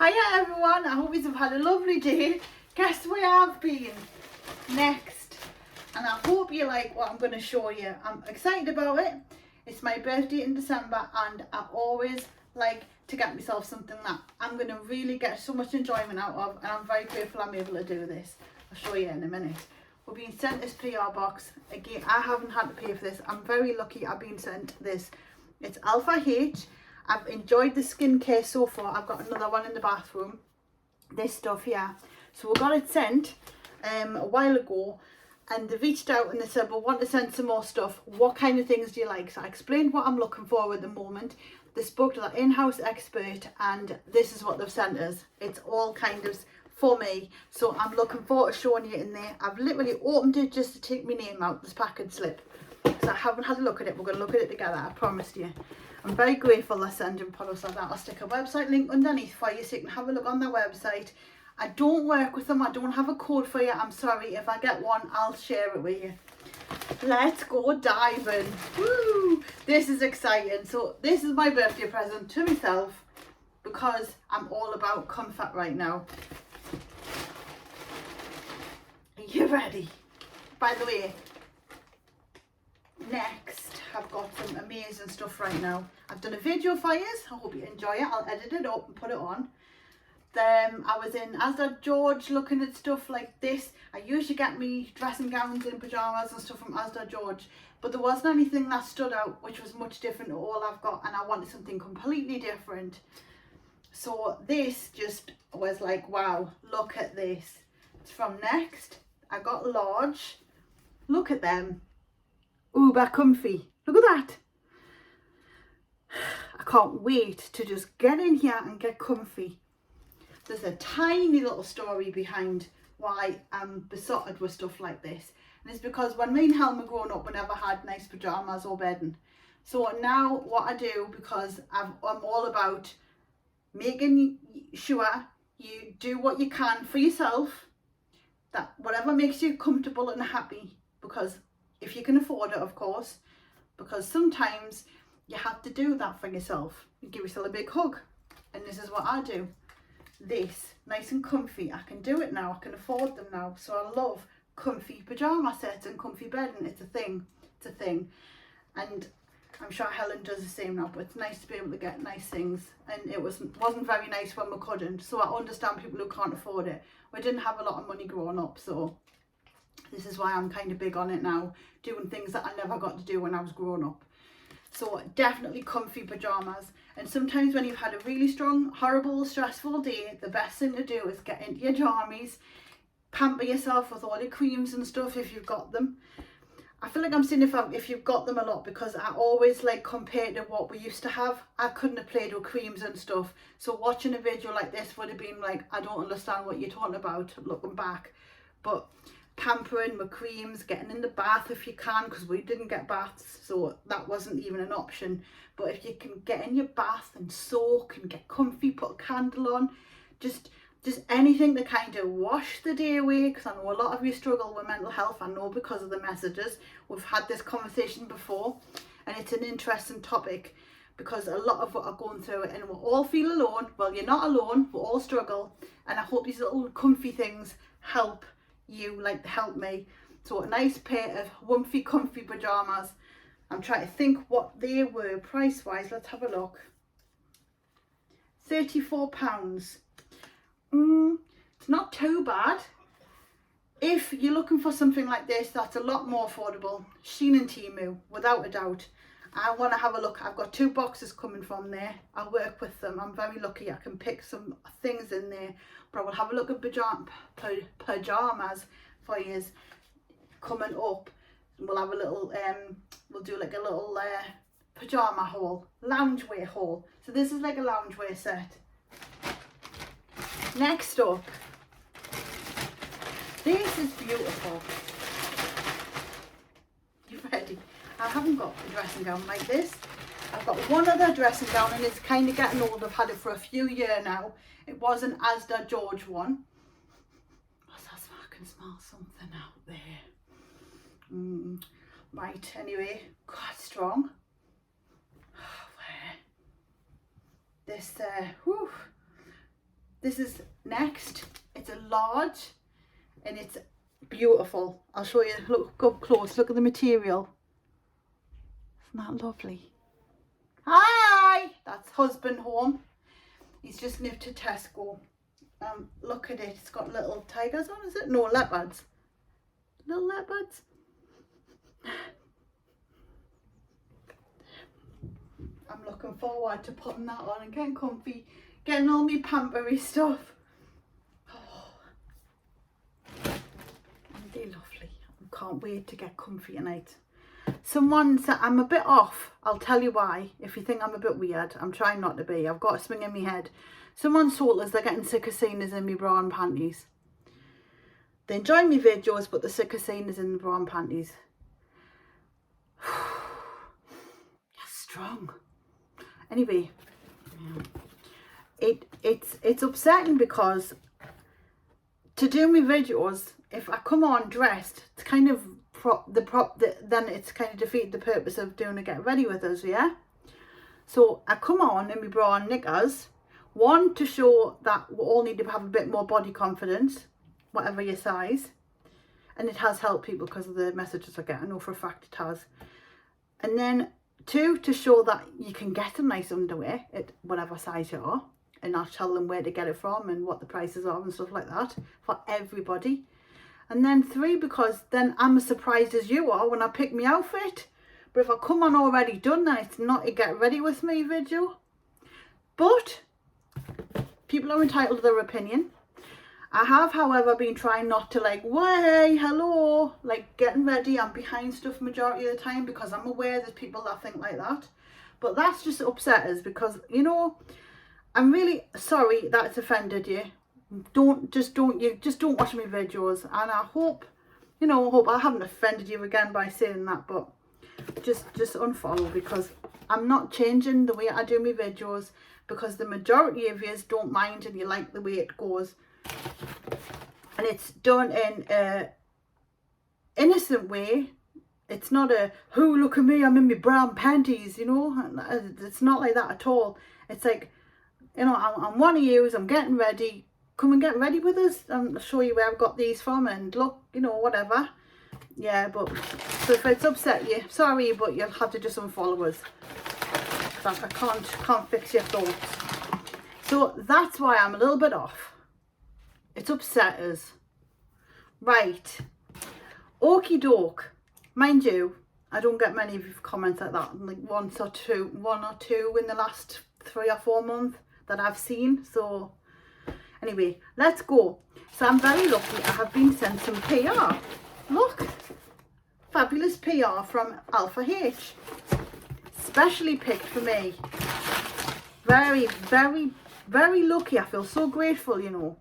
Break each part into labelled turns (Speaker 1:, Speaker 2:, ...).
Speaker 1: Hiya everyone, I hope you've had a lovely day. Guess where I've been next? And I hope you like what I'm going to show you. I'm excited about it. It's my birthday in December and I always like to get myself something that I'm going to really get so much enjoyment out of, and I'm very grateful I'm able to do this. I'll show you in a minute. We're being sent this PR box. Again, I haven't had to pay for this. I'm very lucky I've been sent this. It's Alpha H. I've enjoyed the skincare so far. I've got another one in the bathroom. This stuff here. So we got it sent a while ago, and they reached out and they said, we want to send some more stuff. What kind of things do you like? So I explained what I'm looking for at the moment. They spoke to the in-house expert and this is what they've sent us. It's all kind of for me. So I'm looking forward to showing you in there. I've literally opened it just to take my name out, this package slip. Because I haven't had a look at it. We're going to look at it together, I promised you. I'm very grateful they're sending products like that. I'll stick a website link underneath for you so you can have a look on their website. I don't work with them. I don't have a code for you. I'm sorry. If I get one, I'll share it with you. Let's go diving. Woo! This is exciting. So this is my birthday present to myself because I'm all about comfort right now. Are you ready? By the way, next I've got some amazing stuff right now. I've done a video for you. I hope you enjoy it. I'll edit it up and put it on. Then I was in Asda George looking at stuff like this. I usually get me dressing gowns and pyjamas and stuff from Asda George, but there wasn't anything that stood out which was much different to all I've got, and I wanted something completely different. So this just was like, wow, look at this. It's from Next. I got large. Look at them. Uber comfy. Look at that. I can't wait to just get in here and get comfy. There's a tiny little story behind why I'm besotted with stuff like this. And it's because when me and Helma growing up, we never had nice pyjamas or bedding. So now what I do, because I'm all about making sure you do what you can for yourself, that whatever makes you comfortable and happy, because if you can afford it, of course, because sometimes you have to do that for yourself. You give yourself a big hug. And this is what I do. This, nice and comfy. I can do it now. I can afford them now. So I love comfy pyjama sets and comfy bedding. It's a thing. It's a thing. And I'm sure Helen does the same now, but it's nice to be able to get nice things. And it wasn't very nice when we couldn't. So I understand people who can't afford it. We didn't have a lot of money growing up, so this is why I'm kind of big on it now, doing things that I never got to do when I was growing up. So definitely comfy pyjamas. And sometimes when you've had a really strong, horrible, stressful day, the best thing to do is get into your jammies, pamper yourself with all your creams and stuff if you've got them. I feel like I'm saying if you've got them a lot, because I always like compared to what we used to have. I couldn't have played with creams and stuff. So watching a video like this would have been like, I don't understand what you're talking about looking back. But pampering with creams, getting in the bath if you can, because we didn't get baths, so that wasn't even an option. But if you can get in your bath and soak and get comfy, put a candle on, just anything to kind of wash the day away, because I know a lot of you struggle with mental health. I know because of the messages. We've had this conversation before, and it's an interesting topic because a lot of us are going through it and we all feel alone. Well, you're not alone, we all struggle, and I hope these little comfy things help you like to help me. So a nice pair of comfy pyjamas. I'm trying to think what they were price wise. Let's have a look. £34. It's not too bad. If you're looking for something like this that's a lot more affordable, Shein and Temu, without a doubt. I want to have a look. I've got 2 boxes coming from there. I work with them. I'm very lucky. I can pick some things in there. But I will have a look at pyjamas for you coming up. We'll have a little, we'll do like a little pyjama haul, loungewear haul. So this is like a loungewear set. Next up, this is beautiful. You ready? I haven't got a dressing gown like this. I've got one other dressing gown and it's kind of getting old. I've had it for a few years now. It was an Asda George one. What's that smell? I can smell something out there. Right, anyway, quite strong. Where? This, whew. This is next. It's a large and it's beautiful. I'll show you. Look up close. Look at the material. Isn't that lovely? Hi! That's husband home. He's just nipped to Tesco. Look at it. It's got little tigers on, is it? No, leopards. Little leopards. I'm looking forward to putting that on and getting comfy, getting all my pampery stuff. Oh, aren't they lovely? I can't wait to get comfy tonight. Someone said I'm a bit off. I'll tell you why. If you think I'm a bit weird, I'm trying not to be. I've got a swing in my head. Someone told us they're getting sick of seeing us in my bra and panties. They enjoy my videos, but they're sick of seeing us in the bra and panties. You're strong. Anyway, it's upsetting because to do my videos, if I come on dressed, it's kind of then it's kind of defeat the purpose of doing a get ready with us, yeah. So I come on in my bra and knickers, one to show that we all need to have a bit more body confidence, whatever your size, and it has helped people because of the messages I get. I know for a fact it has. And then two, to show that you can get a nice underwear at whatever size you are, and I'll tell them where to get it from and what the prices are and stuff like that for everybody. And then three, because then I'm as surprised as you are when I pick my outfit. But if I come on already done, then it's not a get ready with me video. But people are entitled to their opinion. I have, however, been trying not to like, way, hello, like getting ready. I'm behind stuff majority of the time because I'm aware there's people that think like that. But that's just upset us because, you know, I'm really sorry that's offended you. Just don't watch my videos, and I hope, you know, I haven't offended you again by saying that, but just unfollow, because I'm not changing the way I do my videos because the majority of you don't mind and you like the way it goes, and it's done in a innocent way. It's not a, oh, look at me, I'm in my brown panties, you know. It's not like that at all. It's like, you know, I'm one of yous, I'm getting ready. Come and get ready with us and I'll show you where I've got these from, and look, you know, whatever. Yeah, but so if it's upset you, sorry, but you'll have to just unfollow us. I can't fix your thoughts. So that's why I'm a little bit off. It's upset us. Right. Okie doke. Mind you, I don't get many of your comments like that. Like one or two in the last 3 or 4 months that I've seen. So anyway, let's go. So I'm very lucky. I have been sent some PR. Look, fabulous PR from Alpha H. Specially picked for me. Very, very, very lucky. I feel so grateful, you know.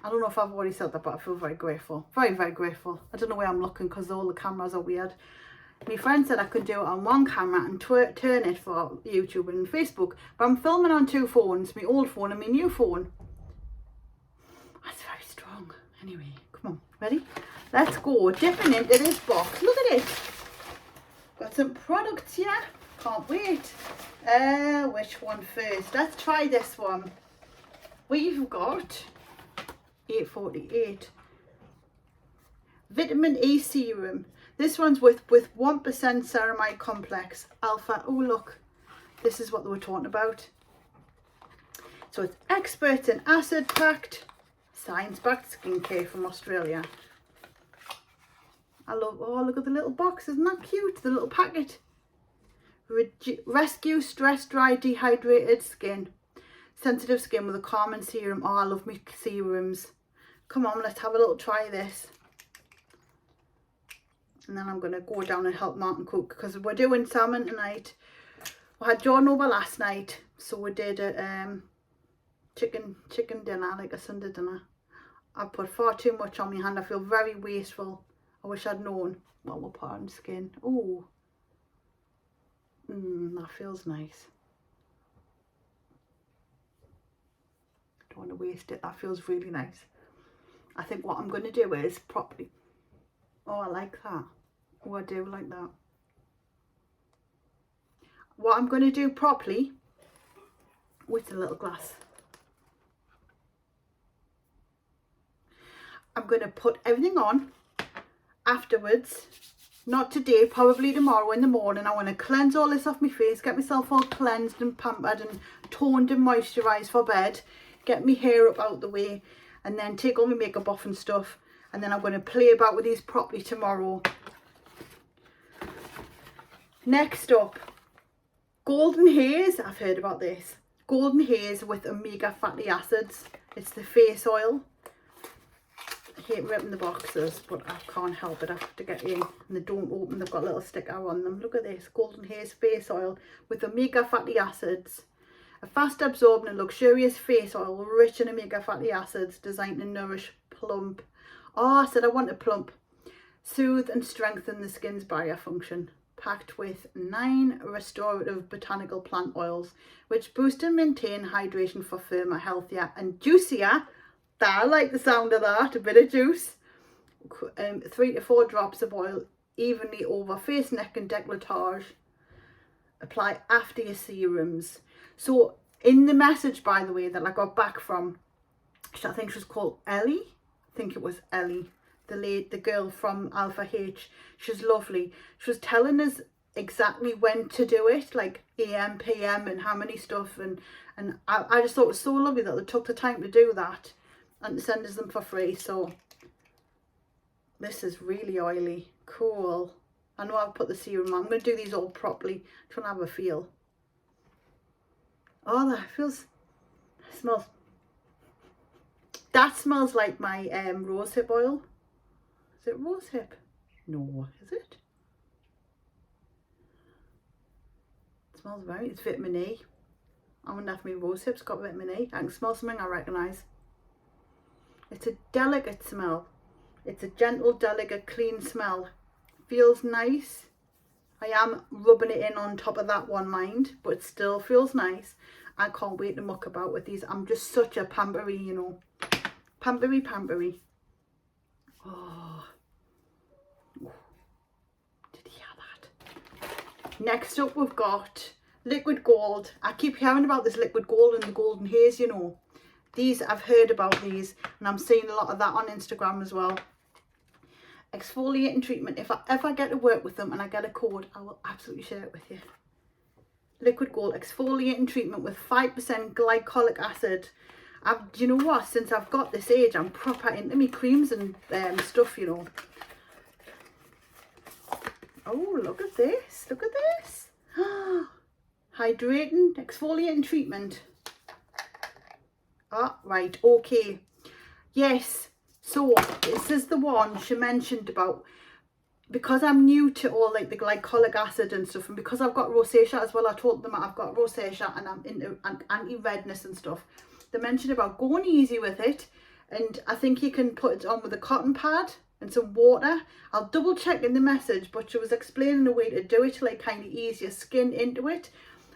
Speaker 1: I don't know if I've already said that, but I feel very grateful. Very, very grateful. I don't know where I'm looking because all the cameras are weird. My friend said I could do it on one camera and turn it for YouTube and Facebook, but I'm filming on 2 phones, my old phone and my new phone. That's very strong. Anyway, come on, ready? Let's go. Dipping into this box. Look at it. Got some products here. Can't wait. Which one first? Let's try this one. We've got 848 vitamin E serum. This one's with 1% ceramide complex alpha. Oh look, this is what they were talking about. So it's expert in acid packed, science backed skincare from Australia. I love, oh look at the little box, isn't that cute? The little packet. Rescue stress dry dehydrated skin. Sensitive skin with a calming serum. Oh, I love me serums. Come on, let's have a little try this. And then I'm going to go down and help Martin cook because we're doing salmon tonight. We had John over last night, so we did a chicken dinner, like a Sunday dinner. I put far too much on my hand. I feel very wasteful. I wish I'd known what we'll put on skin. Oh, that feels nice. Don't want to waste it. That feels really nice. I think what I'm going to do is properly. Oh, I like that. Oh, I do like that. What I'm going to do properly with a little glass. I'm going to put everything on afterwards. Not today, probably tomorrow in the morning. I want to cleanse all this off my face, get myself all cleansed and pampered and toned and moisturised for bed, get my hair up out the way, and then take all my makeup off and stuff. And then I'm going to play about with these properly tomorrow. Next up, Golden Haze. I've heard about this. Golden Haze with omega fatty acids. It's the face oil. I hate ripping the boxes, but I can't help it. I have to get in, and they don't open. They've got a little sticker on them. Look at this, Golden Haze face oil with omega fatty acids. A fast absorbing and luxurious face oil rich in omega fatty acids, designed to nourish, plump. Oh, I said I want a plump. Soothe and strengthen the skin's barrier function. Packed with 9 restorative botanical plant oils, which boost and maintain hydration for firmer, healthier and juicier. I like the sound of that, a bit of juice. 3 to 4 drops of oil evenly over face, neck and décolletage. Apply after your serums. So in the message, by the way, that I got back from, I think she was called Ellie. I think it was Ellie, the girl from Alpha H. She's lovely. She was telling us exactly when to do it, like AM, PM and how many stuff. And I just thought it was so lovely that they took the time to do that and to send us them for free. So this is really oily. Cool. I know I've put the serum on. I'm going to do these all properly. Just want to have a feel. Oh, that smells. That smells like my rosehip oil. Is it rosehip? No, is it? It smells it's vitamin E. I wonder if my rosehip's got vitamin E. I can smell something I recognise. It's a delicate smell. It's a gentle, delicate, clean smell. Feels nice. I am rubbing it in on top of that one, mind, but it still feels nice. I can't wait to muck about with these. I'm just such a pampery, you know. Pampery. Oh. Did you hear that? Next up, we've got liquid gold. I keep hearing about this liquid gold and the Golden Haze, you know. These, I've heard about these, and I'm seeing a lot of that on Instagram as well. Exfoliating treatment. If I ever get to work with them and I get a code, I will absolutely share it with you. Liquid gold exfoliating treatment with 5% glycolic acid. Do you know what? Since I've got this age, I'm proper into me creams and stuff, you know. Oh, look at this. Look at this. Hydrating exfoliating treatment. Ah, right. Okay. Yes. So this is the one she mentioned about, because I'm new to all like the glycolic acid and stuff, and because I've got rosacea as well. I told them I've got rosacea and I'm into anti-redness and stuff. They mentioned about going easy with it, and I think you can put it on with a cotton pad and some water. I'll double check in the message, but she was explaining a way to do it to like kind of ease your skin into it.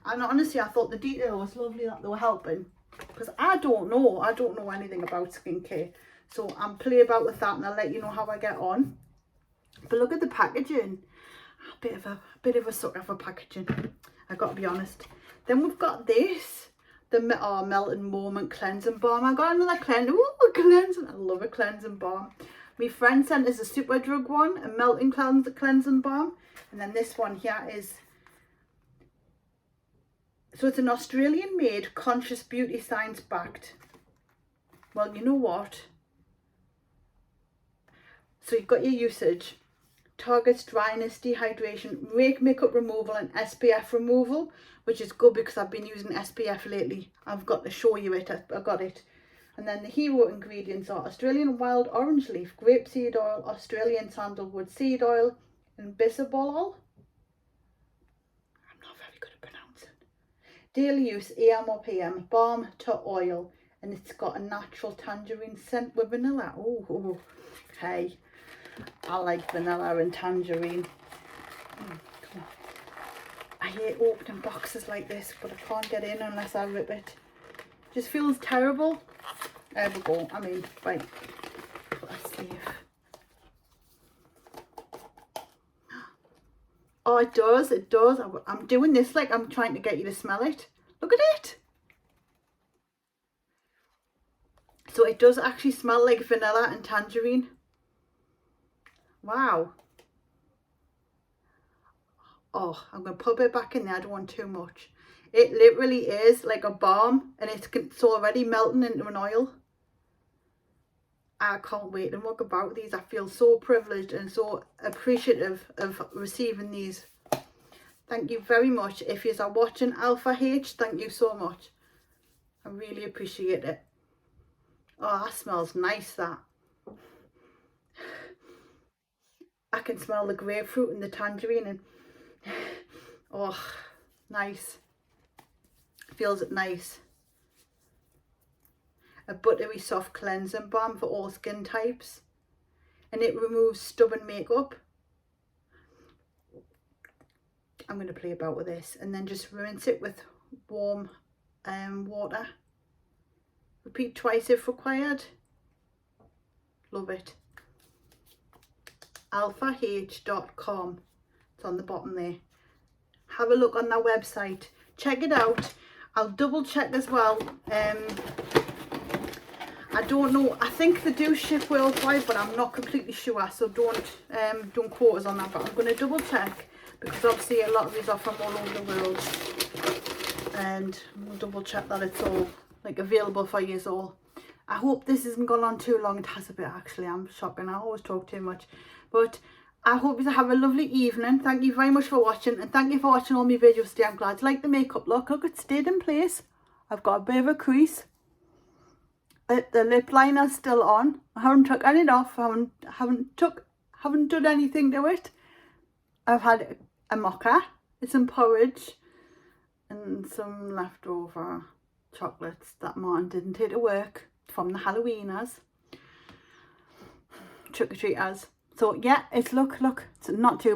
Speaker 1: And honestly, I thought the detail was lovely that they were helping, because I don't know anything about skincare. So I'm play about with that, and I'll let you know how I get on. But look at the packaging. A bit of a sucker for packaging, I got to be honest. Then we've got this, the Melting Moment Cleansing Balm. I got another cleansing. Ooh, cleansing. I love a cleansing balm. My friend sent us a Superdrug one, a melting cleansing balm. And then this one here is, so it's an Australian made, conscious beauty science backed. Well, you know what? So you've got your usage. Targets dryness, dehydration, makeup removal and SPF removal, which is good because I've been using SPF lately. I've got to show you it. I got it. And then the hero ingredients are Australian wild orange leaf, grapeseed oil, Australian sandalwood seed oil, and bisabolol. I'm not very good at pronouncing. Daily use, AM or PM, balm to oil, and it's got a natural tangerine scent with vanilla. Oh, hey. I like vanilla and tangerine. Come on. I hate opening boxes like this, but I can't get in unless I rip it. Just feels terrible. There we go. I mean, right. Let's see. Oh, it does. It does. I'm doing this like I'm trying to get you to smell it. Look at it. So it does actually smell like vanilla and tangerine. Wow. Oh, I'm going to put it back in there. I don't want too much. It literally is like a balm, and it's already melting into an oil. I can't wait to mug about these. I feel so privileged and so appreciative of receiving these. Thank you very much. If you are watching Alpha H, thank you so much. I really appreciate it. Oh, that smells nice, that. I can smell the grapefruit and the tangerine, and oh, nice. Feels nice. A buttery soft cleansing balm for all skin types, and it removes stubborn makeup. I'm going to play about with this and then just rinse it with warm water. Repeat twice if required. Love it. alphah.com. It's on the bottom there. Have a look on their website. Check it out. I'll double check as well. I don't know. I think they do ship worldwide, but I'm not completely sure. So don't quote us on that. But I'm going to double check, because obviously a lot of these are from all over the world, and we'll double check that it's all like available for you all. I hope this hasn't gone on too long. It has a bit actually. I'm shocking. I always talk too much, but I hope you have a lovely evening. Thank you very much for watching, and thank you for watching all my videos today. I'm glad you like the makeup look. Look, it stayed in place. I've got a bit of a crease. The lip liner's still on. I haven't took any off. I haven't done anything to it. I've had a mocha, some porridge, and some leftover chocolates that Martin didn't take to work from the Halloweeners, trick-or-treaters. So yeah, it's look, it's not too bad.